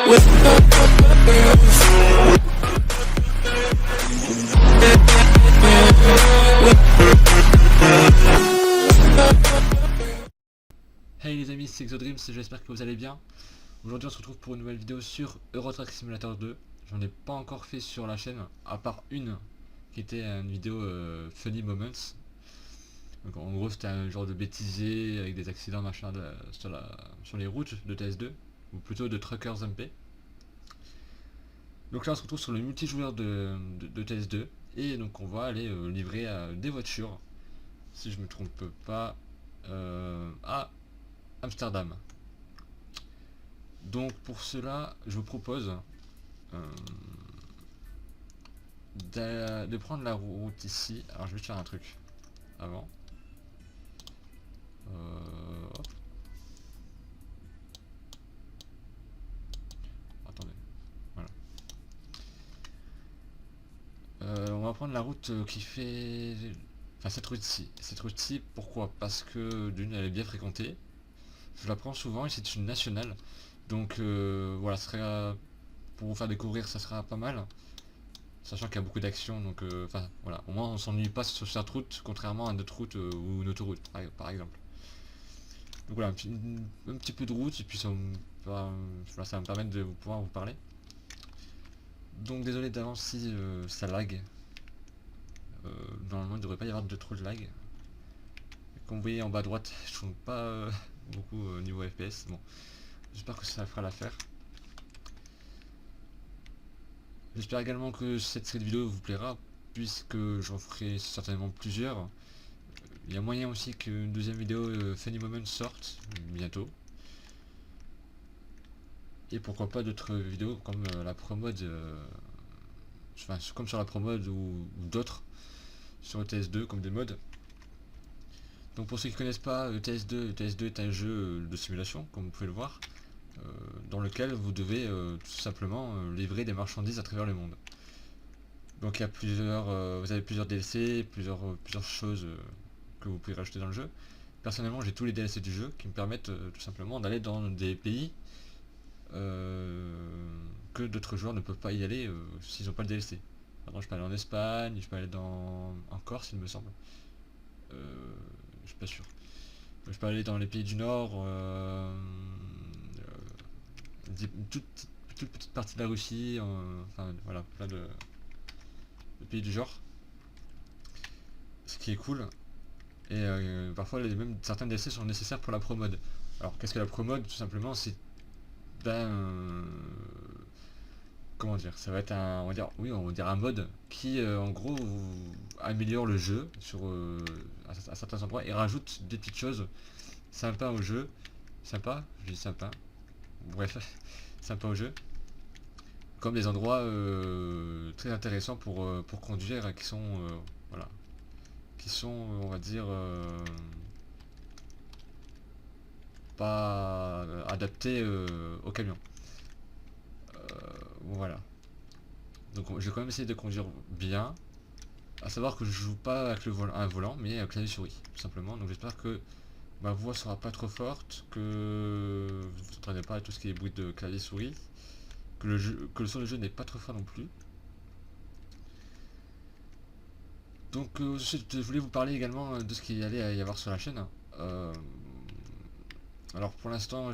Hey les amis, c'est Exodreams, j'espère que vous allez bien. Aujourd'hui on se retrouve pour une nouvelle vidéo sur Euro Truck Simulator 2. J'en ai pas encore fait sur la chaîne, à part une qui était une vidéo Funny Moments. Donc en gros c'était un genre de bêtisier avec des accidents machin sur les routes de TS2, ou plutôt de Truckers MP. Donc là on se retrouve sur le multijoueur de TS2, et donc on va aller livrer des voitures, si je me trompe pas, à Amsterdam. Donc pour cela, je vous propose de prendre la route ici. Alors je vais te faire un truc avant. Hop. Attendez. Voilà. On va prendre la route qui fait... Enfin cette route-ci. Cette route-ci, pourquoi? Parce que d'une, elle est bien fréquentée. Je la prends souvent et c'est une nationale. Donc voilà, ce serait, pour vous faire découvrir, ça sera pas mal. Sachant qu'il y a beaucoup d'actions, donc enfin voilà, au moins on s'ennuie pas sur cette route, contrairement à d'autres routes ou une autoroute par exemple. Donc voilà, un petit peu de route, et puis ça va me permettre de pouvoir vous parler. Donc désolé d'avance si ça lag. Normalement il ne devrait pas y avoir de trop de lag. Comme vous voyez en bas à droite, je tourne pas beaucoup au niveau FPS. Bon, j'espère que ça fera l'affaire. J'espère également que cette série de vidéos vous plaira, puisque j'en ferai certainement plusieurs. Il y a moyen aussi qu'une deuxième vidéo Funny Moment sorte bientôt. Et pourquoi pas d'autres vidéos comme la promode, enfin comme sur la promode ou d'autres sur ETS2 comme des mods. Donc pour ceux qui ne connaissent pas ETS2, ETS2 est un jeu de simulation, comme vous pouvez le voir, dans lequel vous devez tout simplement livrer des marchandises à travers le monde. Donc il y a plusieurs, vous avez plusieurs DLC, plusieurs choses que vous pouvez rajouter dans le jeu. Personnellement j'ai tous les DLC du jeu qui me permettent tout simplement d'aller dans des pays que d'autres joueurs ne peuvent pas y aller s'ils n'ont pas le DLC. Pardon, je peux aller en Espagne, je peux aller en Corse il me semble. Je suis pas sûr. Je peux aller dans les pays du Nord, toute petite partie de la Russie, enfin voilà, plein de pays du genre. Ce qui est cool. Et parfois même certains DLC sont nécessaires pour la pro mode. Alors qu'est-ce que la pro mode? Tout simplement c'est comment dire, ça va être un, on va dire un mode qui en gros améliore le jeu sur à certains endroits et rajoute des petites choses sympas au jeu. Sympa, je dis sympa. Bref, sympa au jeu. Comme des endroits très intéressants pour conduire, qui sont voilà, qui sont on va dire pas adaptés au camion. Voilà. Donc je vais quand même essayer de conduire bien. À savoir que je joue pas avec un volant, mais clavier souris, tout simplement. Donc j'espère que ma voix sera pas trop forte, que vous n'entendrez pas tout ce qui est bruit de clavier souris, que le son du jeu n'est pas trop fort non plus. Donc je voulais vous parler également de ce qu'il allait y avoir sur la chaîne. Alors pour l'instant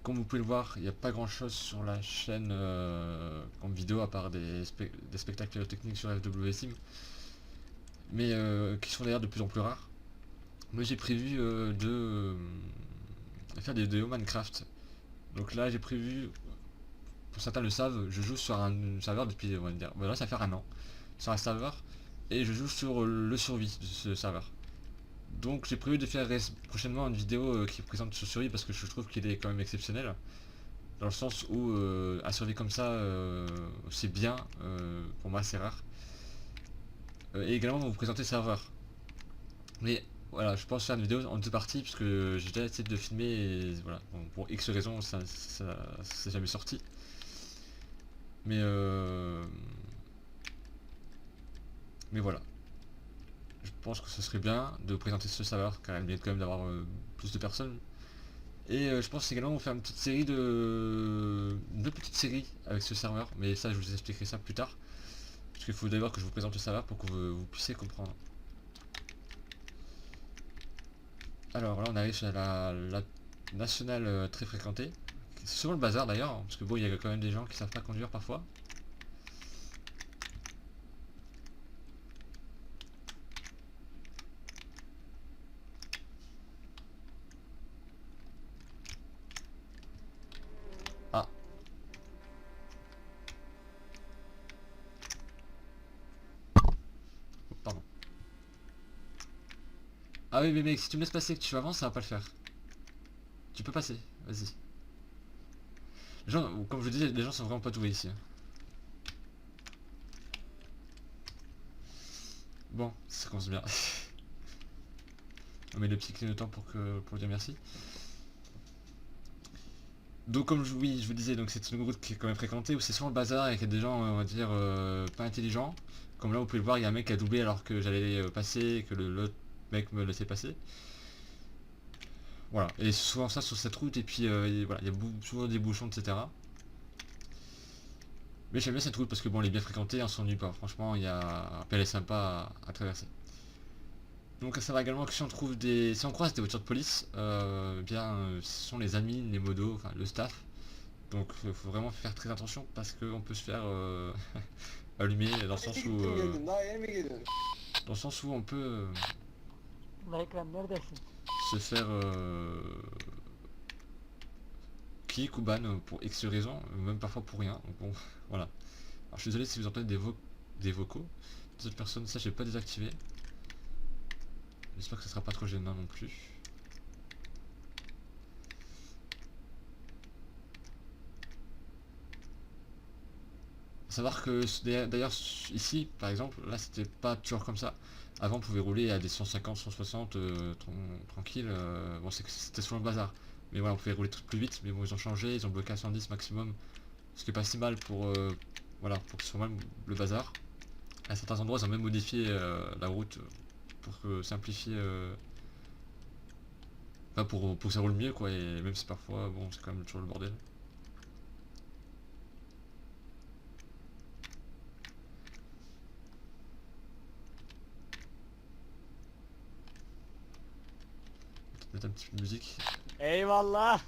comme vous pouvez le voir, il n'y a pas grand chose sur la chaîne en vidéo à part des spectacles techniques sur FWSim, mais qui sont d'ailleurs de plus en plus rares. Moi j'ai prévu de faire des vidéos Minecraft. Donc là j'ai prévu, pour certains le savent, je joue sur un serveur depuis, on va dire, voilà, ça fait un an, sur un serveur, et je joue sur le survie de ce serveur. Donc j'ai prévu de faire prochainement une vidéo qui présente ce survie parce que je trouve qu'il est quand même exceptionnel. Dans le sens où un survie comme ça, c'est bien, pour moi c'est rare. Et également vous présenter le serveur. Mais voilà, je pense faire une vidéo en deux parties puisque j'ai déjà essayé de filmer et voilà, bon, pour X raisons ça c'est jamais sorti. Mais voilà. Je pense que ce serait bien de présenter ce serveur car il mérite quand même d'avoir plus de personnes. Et je pense également on va faire une petite série de... Deux petites séries avec ce serveur, mais ça je vous expliquerai ça plus tard. Parce qu'il faut d'abord que je vous présente le serveur pour que vous puissiez comprendre. Alors là on arrive sur la nationale très fréquentée. C'est souvent le bazar d'ailleurs, hein, parce que bon il y a quand même des gens qui savent pas conduire parfois. Ah, oh, pardon. Ah oui mais mec, si tu me laisses passer et que tu avances, ça va pas le faire. Tu peux passer, vas-y. Les gens, comme je vous disais, les gens sont vraiment pas doués ici, hein. Bon, ça commence bien. On met le petit clignotant pour dire merci. Donc comme oui, je vous disais, donc c'est une route qui est quand même fréquentée où c'est souvent le bazar et qu'il y a des gens, on va dire, pas intelligents. Comme là, vous pouvez le voir, il y a un mec qui a doublé alors que j'allais passer et que l'autre mec me laissait passer. Voilà, et c'est souvent ça sur cette route et puis voilà, il y a souvent des bouchons, etc. Mais j'aime bien cette route parce que bon, elle est bien fréquentée, on s'ennuie pas. Franchement, il y a... elle est sympa à traverser. Donc ça va également que si on trouve des... Si on croise des voitures de police, bien ce sont les amis, les modos, enfin le staff. Donc il faut vraiment faire très attention parce qu'on peut se faire allumer dans le sens où on peut se faire kick ou ban pour X raisons, même parfois pour rien. Donc bon, voilà. Alors je suis désolé si vous entendez des vocaux. Des autres personnes, ça j'ai pas désactivé. J'espère que ça sera pas trop gênant non plus. Savoir que d'ailleurs ici par exemple, là c'était pas toujours comme ça. Avant on pouvait rouler à des 150, 160 tranquille. Bon c'était souvent le bazar. Mais voilà, on pouvait rouler tout plus vite, mais bon ils ont changé, ils ont bloqué à 110 maximum. Ce qui est pas si mal pour voilà, pour que ce soit mal le bazar. À certains endroits ils ont même modifié la route pour que simplifier enfin, pour que ça roule mieux quoi, et même si parfois bon c'est quand même toujours le bordel. Mettre un petit peu de musique. Eyvallah.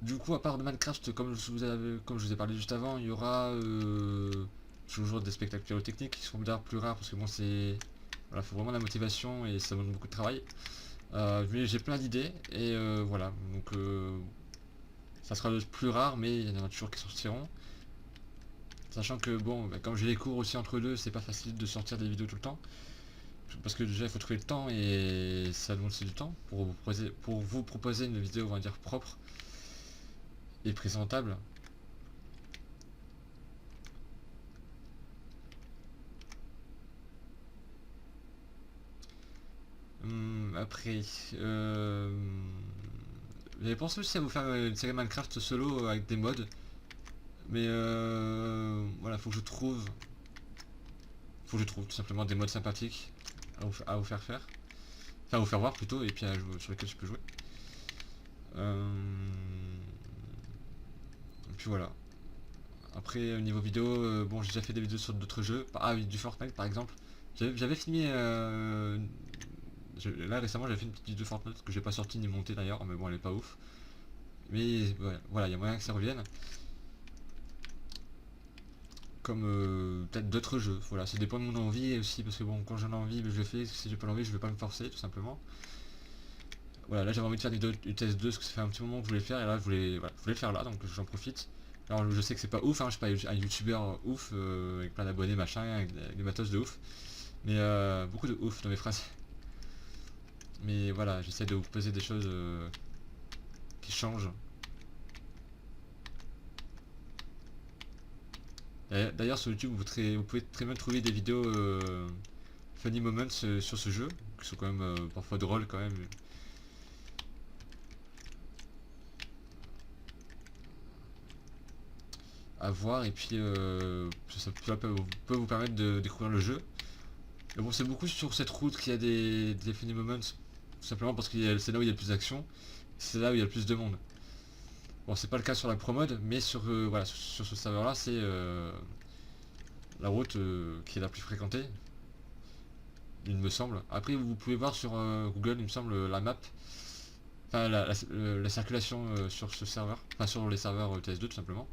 Du coup, à part de Minecraft, comme je vous ai parlé juste avant, il y aura toujours des spectacles pyrotechniques qui seront d'ailleurs plus rares parce que bon, c'est. Voilà, faut vraiment de la motivation et ça demande beaucoup de travail. Mais j'ai plein d'idées et voilà, donc ça sera le plus rare, mais il y en aura toujours qui sortiront. Sachant que bon, bah, comme j'ai les cours aussi entre deux, c'est pas facile de sortir des vidéos tout le temps. Parce que déjà il faut trouver le temps et ça demande aussi du temps pour vous proposer une vidéo on va dire propre et présentable. Après, j'avais pensé aussi à vous faire une série Minecraft solo avec des mods, mais voilà, faut que je trouve tout simplement des mods sympathiques à vous faire faire, enfin à vous faire voir plutôt, et puis sur lesquels je peux jouer. Et puis voilà. Après, au niveau vidéo, bon, j'ai déjà fait des vidéos sur d'autres jeux. Ah oui, du Fortnite par exemple. J'avais filmé. Là récemment, j'avais fait une petite vidéo de Fortnite que j'ai pas sorti ni montée d'ailleurs, mais bon, elle est pas ouf. Mais ouais, voilà, il y a moyen que ça revienne. Comme peut-être d'autres jeux. Voilà, ça dépend de mon envie aussi, parce que bon, quand j'en ai envie, je le fais. Si j'ai pas l'envie, je vais pas me forcer, tout simplement. Voilà, là j'avais envie de faire du test 2 parce que ça fait un petit moment que je voulais le faire, et là voilà, je voulais le faire là, donc j'en profite. Alors je sais que c'est pas ouf, hein, je suis pas un youtubeur ouf, avec plein d'abonnés, machin, avec des matos de ouf. Mais beaucoup de ouf dans mes phrases. Mais voilà, j'essaie de vous poser des choses qui changent. D'ailleurs sur YouTube vous pouvez très bien trouver des vidéos funny moments sur ce jeu, qui sont quand même parfois drôles quand même. à voir, et puis ça peut vous permettre de découvrir le jeu. Mais bon, c'est beaucoup sur cette route qu'il y a des funny moments, tout simplement parce que c'est là où il y a le plus d'action, c'est là où il y a le plus de monde. Bon, c'est pas le cas sur la promode, mais voilà, sur ce serveur-là, c'est la route qui est la plus fréquentée, il me semble. Après, vous pouvez voir sur Google, il me semble, la map, enfin la circulation sur ce serveur, enfin sur les serveurs TS2 tout simplement.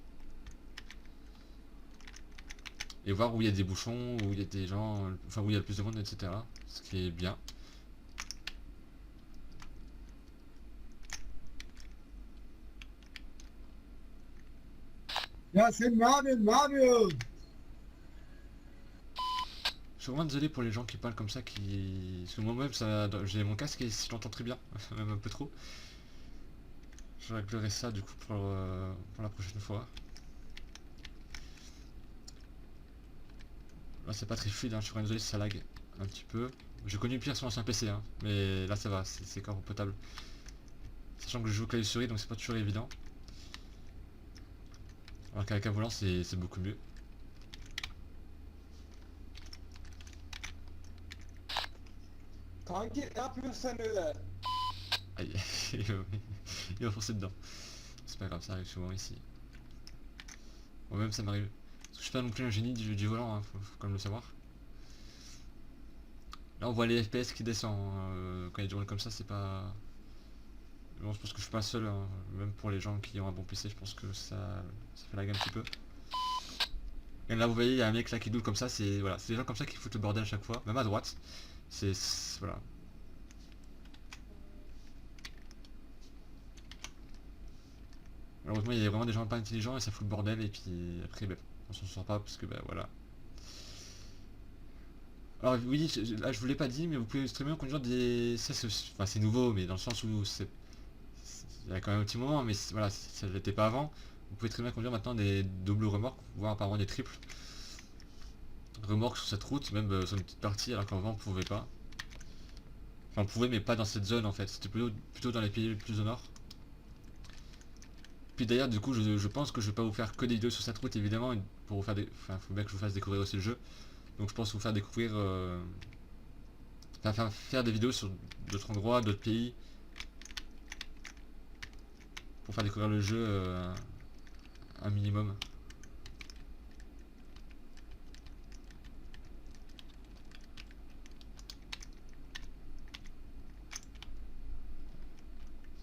Et voir où il y a des bouchons, où il y a des gens, enfin où il y a le plus de monde, etc. Ce qui est bien. Ja, c'est Marvin, Mario. Je suis vraiment désolé pour les gens qui parlent comme ça, qui... Parce que moi-même, j'ai mon casque et je l'entends très bien, même un peu trop. Je réglerai ça du coup pour la prochaine fois. Là c'est pas très fluide, hein, je suis vraiment désolé si ça lag un petit peu. J'ai connu pire sur l'ancien PC, hein, mais là ça va, c'est encore potable. Sachant que je joue au clavier souris, donc c'est pas toujours évident. Alors qu'avec un volant c'est beaucoup mieux. Kanki ne yapıyorsun öyle? Aïe, il va foncer dedans. C'est pas grave, ça arrive souvent ici. Moi-même ça m'arrive. Parce que je suis pas non plus un génie du volant, hein, faut quand même le savoir. Là on voit les FPS qui descendent, quand il y a du rôle comme ça, c'est pas... Bon, je pense que je suis pas seul, hein. Même pour les gens qui ont un bon PC, je pense que ça fait lag un petit peu. Et là vous voyez, il y a un mec là qui double comme ça, c'est voilà, c'est des gens comme ça qui foutent le bordel à chaque fois, même à droite. Voilà. Malheureusement il y a vraiment des gens pas intelligents et ça fout le bordel et puis après ben, on s'en sort pas parce que ben voilà. Alors oui, là je vous l'ai pas dit, mais vous pouvez streamer en conduisant des... Ça c'est nouveau, mais dans le sens où il y a quand même un petit moment, mais voilà, ça l'était pas avant. Vous pouvez très bien conduire maintenant des doubles remorques, voire apparemment des triples remorques sur cette route, même sur une petite partie, alors qu'avant on pouvait pas. Enfin on pouvait mais pas dans cette zone en fait, c'était plutôt dans les pays plus au nord. Puis d'ailleurs du coup je pense que je vais pas vous faire que des vidéos sur cette route évidemment, pour vous faire des... Enfin faut bien que je vous fasse découvrir aussi le jeu. Donc je pense vous faire découvrir... Enfin faire des vidéos sur d'autres endroits, d'autres pays, pour faire découvrir le jeu un minimum.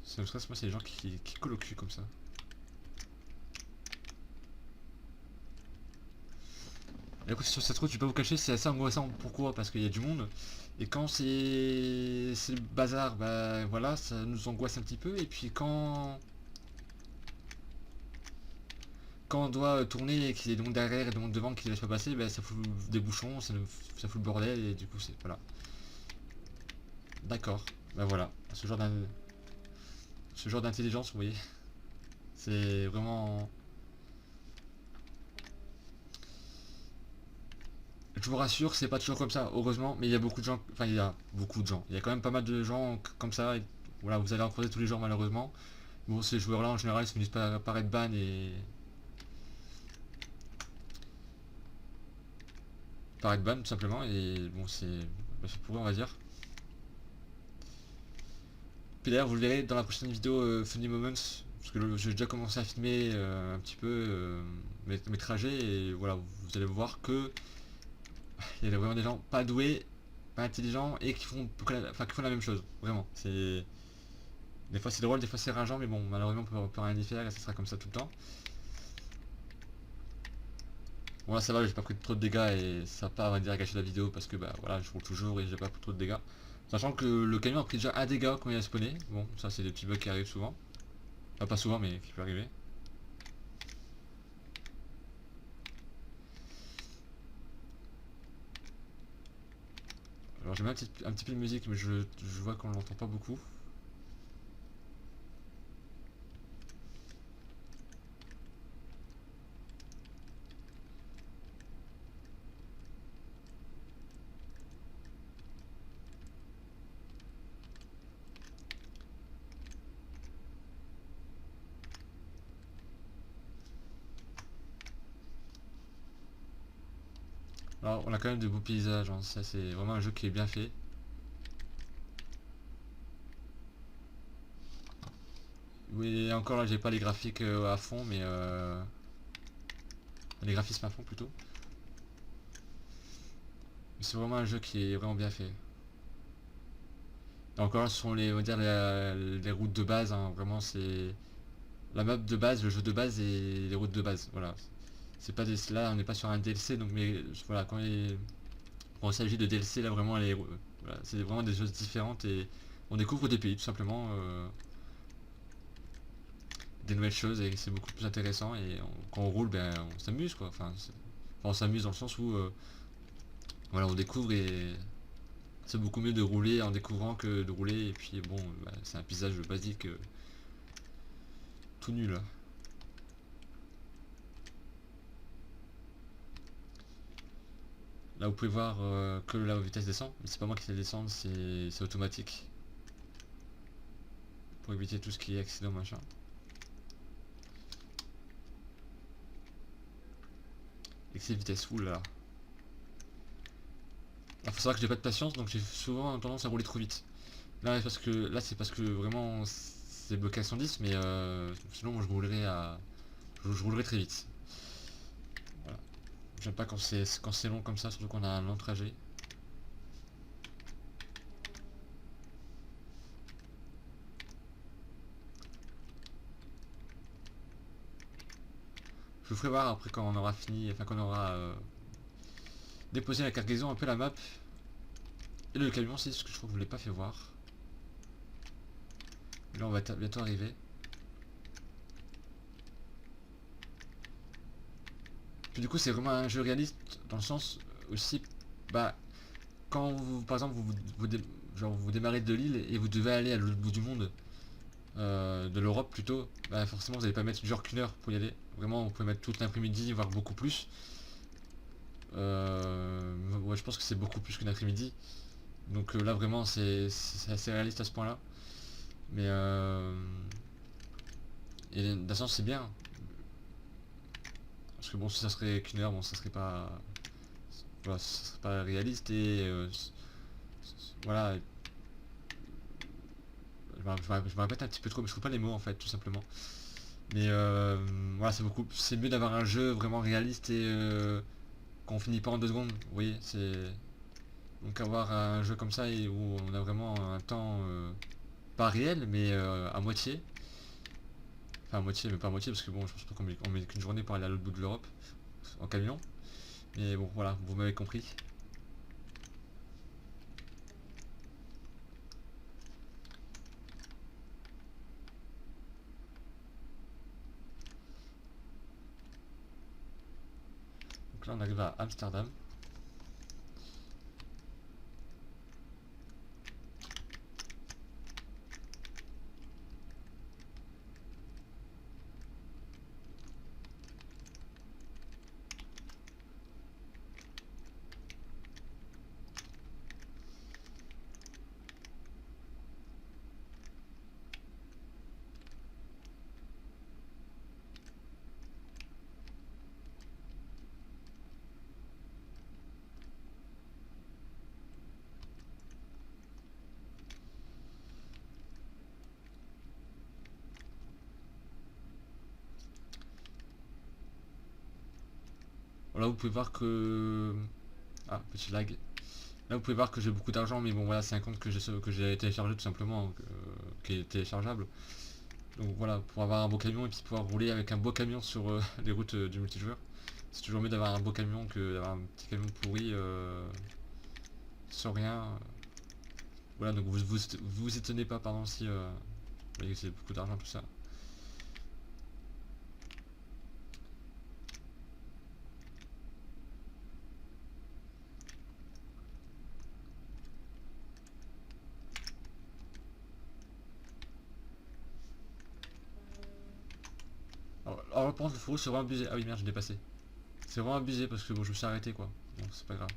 Ça me stresse moi, c'est les gens qui collent au cul comme ça. Et après sur cette route, je vais pas vous cacher, c'est assez angoissant. Pourquoi? Parce qu'il y a du monde. Et quand c'est le bazar, bah voilà, ça nous angoisse un petit peu. Et puis quand on doit tourner et qu'il y a des monde derrière et des monde devant qui ne laissent pas passer, bah ça fout des bouchons, ça fout le bordel et du coup c'est... Voilà. D'accord. Bah voilà. Ce genre d'intelligence, vous voyez. C'est vraiment... Je vous rassure, c'est pas toujours comme ça, heureusement, mais il y a beaucoup de gens, enfin il y a beaucoup de gens, il y a quand même pas mal de gens comme ça, et voilà, vous allez en croiser tous les jours malheureusement. Bon, ces joueurs-là en général ils se finissent par être ban et... par être ban tout simplement, et bon c'est pour eux on va dire. Puis d'ailleurs vous le verrez dans la prochaine vidéo Funny Moments, parce que j'ai déjà commencé à filmer un petit peu mes trajets, et voilà, vous allez voir que il y a vraiment des gens pas doués, pas intelligents, et qui font la même chose, vraiment. Des fois c'est drôle, des fois c'est rageant, mais bon, malheureusement on peut rien y faire et ça sera comme ça tout le temps. Bon là ça va, j'ai pas pris trop de dégâts et ça va pas, on va dire, gâcher la vidéo parce que bah voilà, je roule toujours et j'ai pas pris trop de dégâts. Sachant que le camion a pris déjà un dégât quand il a spawné. Bon, ça c'est des petits bugs qui arrivent souvent. Enfin pas souvent mais qui peut arriver. Alors j'ai mis un petit peu de musique mais je vois qu'on l'entend pas beaucoup. Alors on a quand même de beaux paysages, hein. Ça c'est vraiment un jeu qui est bien fait. Oui, encore là j'ai pas les graphiques à fond, mais les graphismes à fond plutôt. Mais c'est vraiment un jeu qui est vraiment bien fait. Et encore là ce sont les, on va dire les routes de base, hein. Vraiment c'est la map de base, le jeu de base et les routes de base. Voilà. C'est pas des, là on n'est pas sur un DLC, donc mais voilà quand il s'agit de DLC là vraiment voilà, c'est vraiment des choses différentes et on découvre des pays tout simplement, des nouvelles choses et c'est beaucoup plus intéressant et quand on roule ben on s'amuse quoi. Enfin, on s'amuse dans le sens où voilà on découvre et c'est beaucoup mieux de rouler en découvrant que de rouler et puis bon bah, c'est un paysage basique tout nul. Là vous pouvez voir que la vitesse descend, mais c'est pas moi qui fais descendre, c'est automatique pour éviter tout ce qui est accident machin. Excès de vitesse, oulala. Il faut savoir que j'ai pas de patience donc j'ai souvent tendance à rouler trop vite. Là c'est parce que vraiment c'est bloqué à 110 mais sinon moi, je roulerai très vite. Voilà. J'aime pas quand c'est long comme ça, surtout qu'on a un long trajet. Je vous ferai voir après quand on aura fini, enfin quand on aura déposé la cargaison un peu la map. Et le camion c'est ce que je crois que je vous l'ai pas fait voir. Là on va bientôt arriver. Puis du coup c'est vraiment un jeu réaliste dans le sens aussi bah quand vous par exemple genre, vous démarrez de l'île et vous devez aller à l'autre bout du monde, de l'Europe plutôt, bah forcément vous n'allez pas mettre genre qu'une heure pour y aller. Vraiment vous pouvez mettre toute l'après-midi voire beaucoup plus. Ouais, je pense que c'est beaucoup plus qu'une après-midi. Donc là vraiment c'est assez réaliste à ce point là. Mais et d'un sens c'est bien. Parce que bon si ça serait qu'une heure, bon ça serait pas. Voilà, ça serait pas réaliste et voilà. Je me répète un petit peu trop mais je trouve pas les mots en fait tout simplement. Mais voilà c'est mieux d'avoir un jeu vraiment réaliste et qu'on finit pas en 2 secondes. Vous voyez c'est. Donc avoir un jeu comme ça et où on a vraiment un temps pas réel mais à moitié. Enfin à moitié mais pas à moitié parce que bon je pense pas on met qu'une journée pour aller à l'autre bout de l'Europe en camion. Mais bon voilà, vous m'avez compris. Donc là on arrive à Amsterdam. Là vous pouvez voir que. Ah, petit lag. Là vous pouvez voir que j'ai beaucoup d'argent mais bon voilà c'est un compte que j'ai téléchargé tout simplement, qui est téléchargeable. Donc voilà, pour avoir un beau camion et puis pouvoir rouler avec un beau camion sur les routes du multijoueur. C'est toujours mieux d'avoir un beau camion que d'avoir un petit camion pourri sans rien. Voilà donc vous étonnez pas pardon si vous voyez que c'est beaucoup d'argent tout ça. Alors par contre le fourreau c'est vraiment abusé. Ah oui merde j'ai dépassé. C'est vraiment abusé parce que bon je me suis arrêté quoi. Bon c'est pas grave.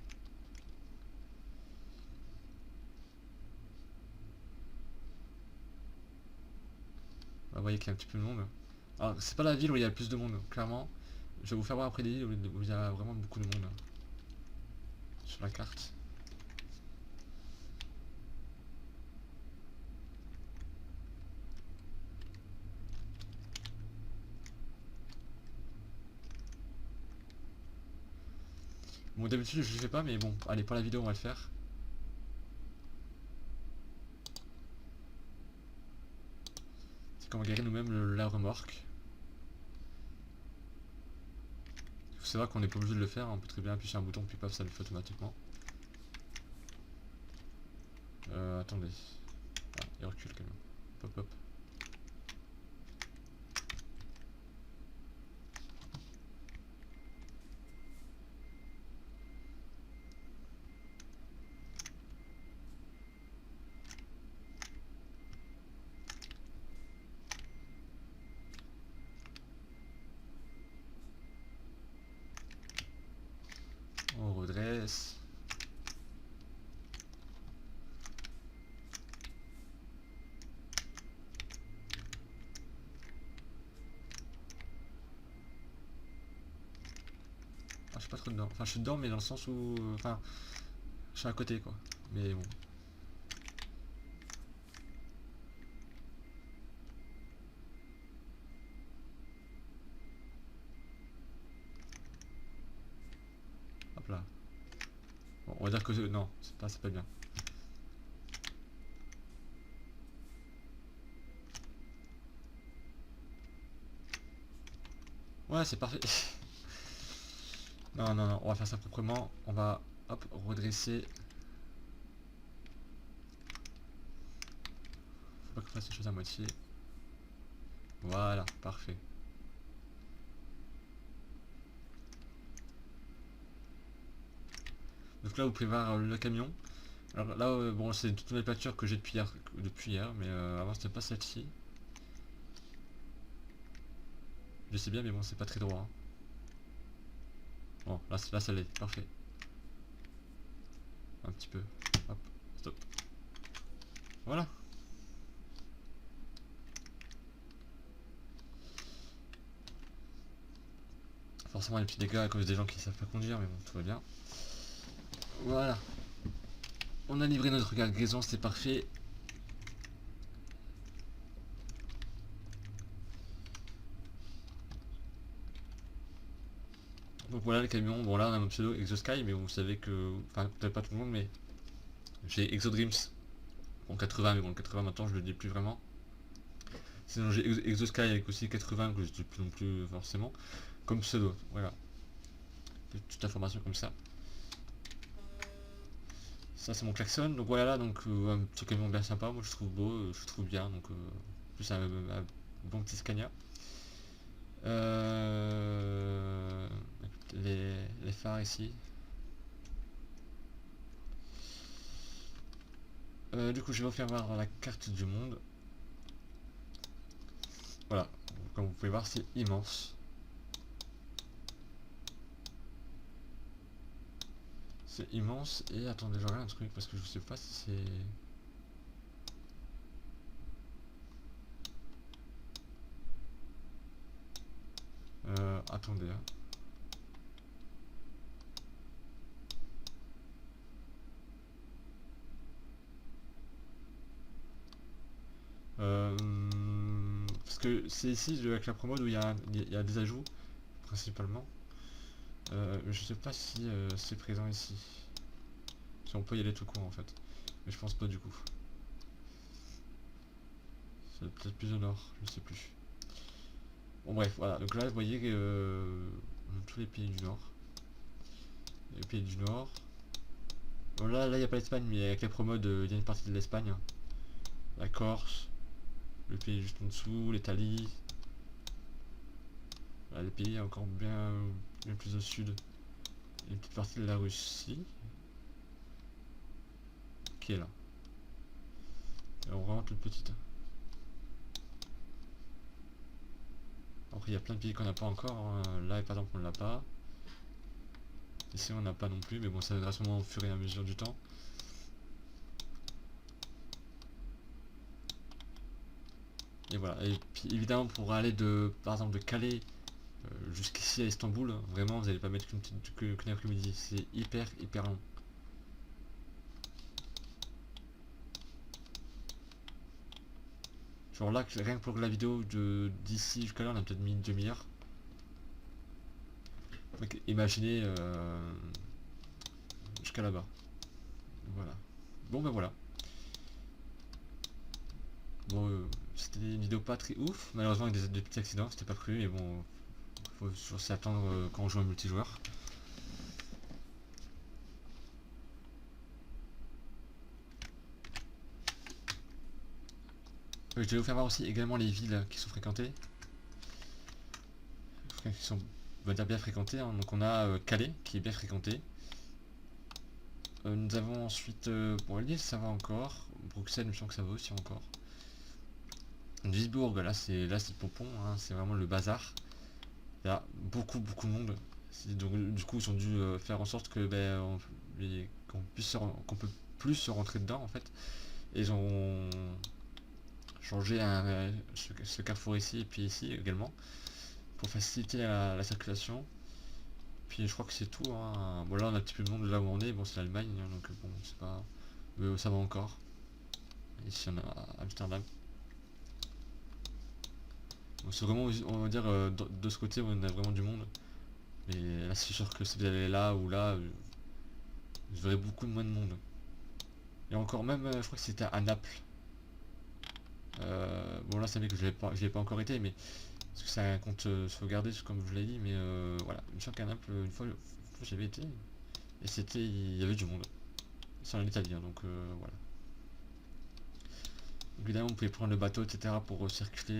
Vous voyez qu'il y a un petit peu de monde. Alors c'est pas la ville où il y a le plus de monde clairement. Je vais vous faire voir après des villes où il y a vraiment beaucoup de monde. sur la carte. Bon, d'habitude je le fais pas, mais bon, allez, pour la vidéo on va le faire. C'est qu'on va garer nous-mêmes la remorque. Il faut savoir qu'on n'est pas obligé de le faire, on peut très bien appuyer sur un bouton puis paf, ça le fait automatiquement. Attendez. Ah, il recule quand même. Hop hop. On redresse. Ah, je suis pas trop dedans. Enfin, je suis dedans, mais dans le sens où... Enfin, je suis à côté, quoi. Mais bon. Hop là. Bon, on va dire que... Non, c'est pas bien. Ouais, c'est parfait. Non, non, non, on va faire ça proprement. On va, hop, redresser. Faut pas qu'on fasse les choses à moitié. Voilà, parfait. Donc là, vous pouvez voir le camion. Alors là, bon, c'est une toute nouvelle peinture que j'ai depuis hier, mais avant c'était pas celle-ci. Je sais bien, mais bon, c'est pas très droit. Hein. Bon, là ça l'est, parfait. Un petit peu. Hop, stop. Voilà. Forcément, les petits dégâts à cause des gens qui savent pas conduire, mais bon, tout va bien. Voilà. On a livré notre cargaison, c'est parfait. Donc voilà le camion, bon là on a mon pseudo Exosky, mais vous savez que, enfin peut-être pas tout le monde, mais j'ai Exodreams en 80, mais bon le 80 maintenant je le dis plus vraiment. Sinon j'ai Exosky avec aussi 80 que je dis plus non plus forcément, comme pseudo, voilà. Petite information comme ça. Ça c'est mon klaxon, donc voilà, donc un petit camion bien sympa, moi je trouve beau, je trouve bien, donc plus un bon petit Scania. Les phares ici. Du coup je vais vous faire voir la carte du monde. Voilà, comme vous pouvez voir c'est immense. C'est immense et attendez je regarde un truc parce que je sais pas si c'est... Attendez. Hein. Parce que c'est ici avec la promo où il y a des ajouts principalement. Je sais pas si c'est présent ici. Si on peut y aller tout court en fait. Mais je pense pas du coup. C'est peut-être plus au nord, je sais plus. Bon bref, voilà. Donc là vous voyez tous les pays du nord. Les pays du nord. Bon là il n'y a pas l'Espagne, mais avec la promo il y a une partie de l'Espagne. Hein. La Corse. Le pays juste en dessous, l'Italie. Voilà, les pays encore bien plus au sud. Une petite partie de la Russie. Qui est là. Alors vraiment toute petite. Après il y a plein de pays qu'on n'a pas encore. Hein. Là par exemple on l'a pas. Ici on n'a pas non plus, mais bon ça viendra sûrement au fur et à mesure du temps. Et voilà, et puis évidemment pour aller par exemple de Calais jusqu'ici à Istanbul, vraiment vous n'allez pas mettre qu'une après-midi, c'est hyper long. Genre là, rien que pour la vidéo d'ici jusqu'à là, on a peut-être mis une demi-heure. Donc imaginez jusqu'à là-bas. Voilà. Bon ben voilà. Bon, c'était une vidéo pas très ouf, malheureusement avec des petits accidents, c'était pas prévu, mais bon, faut toujours s'y attendre quand on joue en multijoueur. Je vais vous faire voir aussi également les villes qui sont fréquentées. Qui sont, on va dire, bien fréquentées, hein. Donc on a Calais qui est bien fréquenté. Nous avons ensuite, bon, Lille ça va encore, Bruxelles, je sens que ça va aussi encore. Duisbourg, là c'est le pompon, hein, c'est vraiment le bazar. Il y a beaucoup de monde. Donc du coup ils ont dû faire en sorte que qu'on peut plus se rentrer dedans en fait. Et ils ont changé ce carrefour ici et puis ici également pour faciliter la circulation. Puis je crois que c'est tout, hein. Bon là on a un petit peu de monde là où on est, bon c'est l'Allemagne, hein, donc bon c'est pas. Mais ça va encore. Ici on a Amsterdam. Donc c'est vraiment, on va dire, de ce côté où on a vraiment du monde. Mais là c'est sûr que si vous allez là ou là, vous verrez beaucoup moins de monde. Et encore même, je crois que c'était à Naples. Bon là ça veut dire que je l'ai pas encore été, mais parce que c'est un compte sauvegardé comme je vous l'ai dit, mais voilà, une fois qu'à Naples, une fois j'avais été, et il y avait du monde. C'est en Italie, hein, donc voilà. Donc, évidemment vous pouvez prendre le bateau, etc. pour circuler.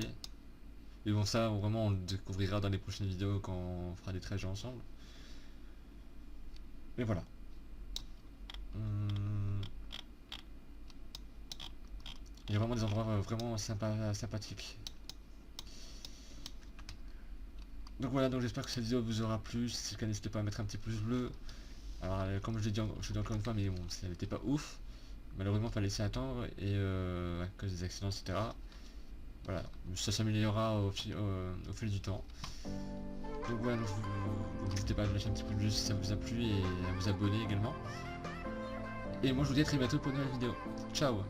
Et bon ça vraiment on le découvrira dans les prochaines vidéos quand on fera des trajets ensemble. Mais voilà. Il y a vraiment des endroits vraiment sympathiques. Donc voilà, donc j'espère que cette vidéo vous aura plu. Si c'est le cas, n'hésitez pas à mettre un petit pouce bleu. Alors comme je l'ai dit, encore une fois, mais bon, ça n'était pas ouf. Malheureusement, il fallait laisser attendre et à cause des accidents, etc. Voilà, ça s'améliorera au fil du temps. Donc voilà, n'hésitez pas à lâcher un petit pouce bleu si ça vous a plu et à vous abonner également. Et moi je vous dis à très bientôt pour une nouvelle vidéo. Ciao!